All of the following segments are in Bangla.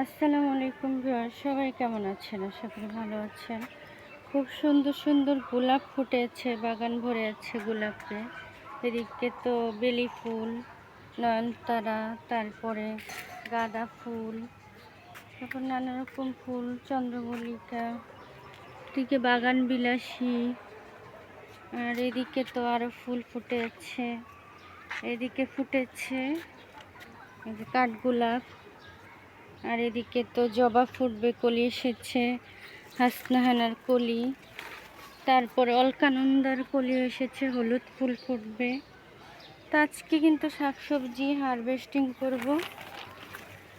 আসসালামু আলাইকুম ভিউয়ার, সবাই কেমন আছেন? আশা করি ভালো আছেন। খুব সুন্দর সুন্দর গোলাপ ফুটেছে, বাগান ভরে আছে গোলাপে। এদিকে তো বেলি ফুল, নয়নতারা, তারপরে গাঁদা ফুল, তারপর নানা রকম ফুল, চন্দ্রমল্লিকা, এদিকে বাগান বিলাসী, আর এদিকে তো আরো ফুল ফুটেছে। এদিকে ফুটেছে এই যে কাঠগোলাপ, আর এদিকে তো জবা ফুটবে, কলি এসেছে, হাসনাহানার কলি, তারপরে অলকানন্দার কলি এসেছে, হলুদ ফুল ফুটবে। তো আজকে কিন্তু শাকসবজি হারভেস্টিং করব।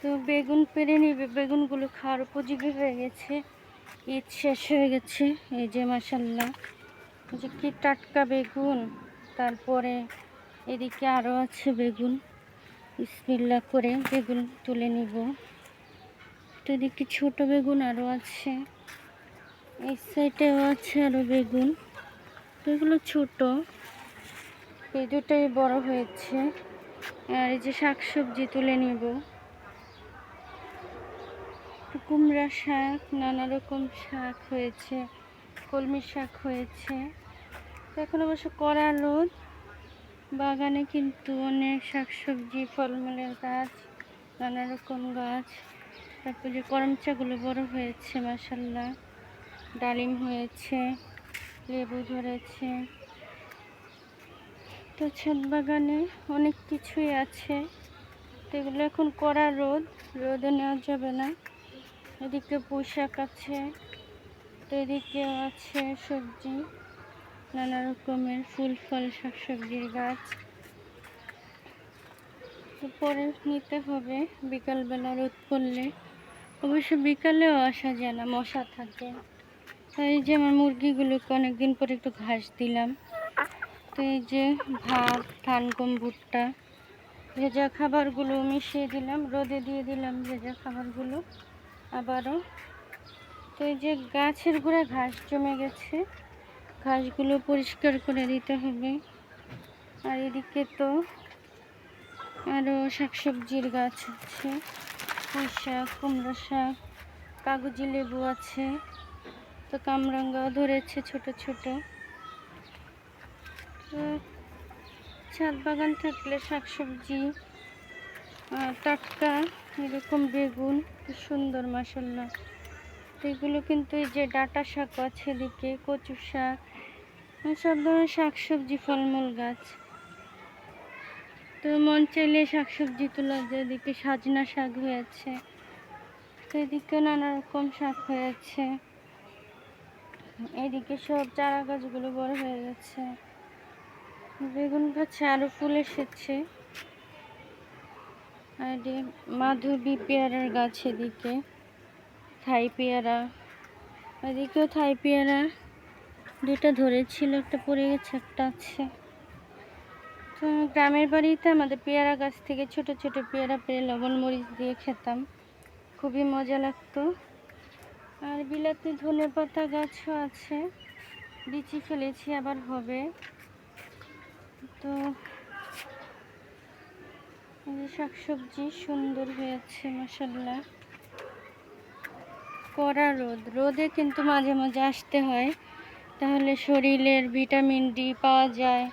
তো বেগুন পেরে নিবে, বেগুনগুলো খাওয়ার উপযোগী হয়ে গেছে, ঈদ শেষ হয়ে গেছে। এই যে মাশাল্লাহ, এই যে কি টাটকা বেগুন। তারপরে এদিকে আরও আছে বেগুন, বিসমিল্লাহ করে বেগুন তুলে নিব। তো এদিকে ছোট বেগুন আরও আছে, এই সাইডেও আছে আরও বেগুন। তো এগুলো ছোট, এই দুটাই বড় হয়েছে। আর এই যে শাকসবজি তুলে নিব, কুমড়া শাক, নানা রকম শাক হয়েছে, কলমি শাক হয়েছে। তো এখন অবশ্য কড়া রোদ, বাগানে কিন্তু অনেক শাকসবজি, ফলমূলের গাছ, নানা রকম গাছ। তারপর যে করমচাগুলো বড় হয়েছে মাশাল্লাহ, ডালিম হয়েছে, লেবু ধরেছে। তো ছাদ বাগানে অনেক কিছুই আছে, তো এগুলো এখন কড়া রোদ, রোদে নেওয়া যাবে না। এদিকে পুঁই শাক আছে, তো এদিকেও আছে সবজি, নানা রকমের ফুল ফল শাকসবজির গাছ। তো পরে নিতে হবে বিকালবেলা রোদ পড়লে। অবশ্য বিকালেও আসা যায় না, মশা থাকে। তো এই যে আমার মুরগিগুলোকে অনেকদিন পরে একটু ঘাস দিলাম। তো এই যে ভাত, ধান, গম, ভুট্টা, ভেজা খাবারগুলো মিশিয়ে দিলাম, রোদে দিয়ে দিলাম ভেজা খাবারগুলো আবারও। তো এই যে গাছের গোড়ায় ঘাস জমে গেছে, ঘাসগুলো পরিষ্কার করে দিতে হবে। আর এদিকে তো আরও শাকসবজির গাছ আছে, পুঁই শাক, কুমড়ো শাক, কাগজি লেবু আছে, তো কামরাঙ্গাও ধরেছে ছোট ছোট। তো ছাদ বাগান থাকলে শাকসবজি টাটকা, এরকম বেগুন কি সুন্দর মাশাল্লাহ। তো এগুলো কিন্তু এই যে ডাঁটা শাক আছে, এদিকে কচু শাক, সব ধরনের শাকসবজি, ফলমূল গাছ। তো মন চাইলে শাকসবজি তোলা যায়। এদিকে সাজনা শাক হয়েছে, তো এদিকে নানা রকম শাক হয়েছে। এদিকে সব চারা গাছগুলো বড় হয়ে গেছে, বেগুন গাছে আরো ফুল এসেছে। আর মাধবী পেয়ারার গাছ, এদিকে থাই পেয়ারা, এদিকেও থাই পেয়ারা দুটা ধরেছিল, একটা পড়ে গেছে, একটা আছে। তো গ্রামের বাড়িতে আমাদের পেয়ারা গাছ থেকে ছোট ছোট পেয়ারা পেরে লবণ মরিচ দিয়ে খেতাম, খুবই মজা লাগতো। আর বিলাতি ধনেপাতা গাছও আছে, বিচি ফেলেছি, আবার হবে। তো শাকসবজি সুন্দর হয়েছে মাশাল্লাহ। কড়া রোদ, রোদে কিন্তু মাঝে মাঝে আসতে হয়, তাহলে শরীরের ভিটামিন ডি পাওয়া যায়।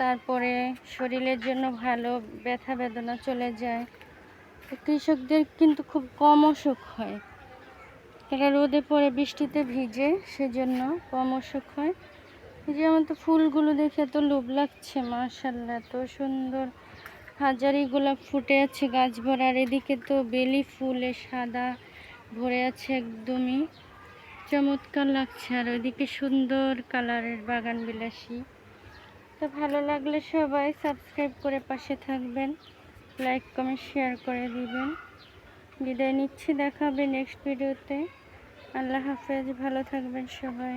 তারপরে শরীরের জন্য ভালো, ব্যথা বেদনা চলে যায়। তো কৃষকদের কিন্তু খুব কম অসুখ হয়, তারা রোদে পড়ে বৃষ্টিতে ভিজে, সেজন্য কম অসুখ হয়। এই যে আমার তো ফুলগুলো দেখে তো লোভ লাগছে মাশাল্লাহ, এত সুন্দর। হাজারি গোলাপ ফুটে আছে গাছ ভরা, আর এদিকে তো বেলি ফুলে সাদা ভরে আছে, একদমই চমৎকার লাগছে। আর ওইদিকে সুন্দর কালারের বাগান বিলাসী। তো ভালো লাগলে সবাই সাবস্ক্রাইব করে পাশে থাকবেন, লাইক কমেন্ট শেয়ার করে দিবেন। বিদায় নিচ্ছি, দেখা হবে নেক্সট ভিডিওতে। আল্লাহ হাফেজ, ভালো থাকবেন সবাই।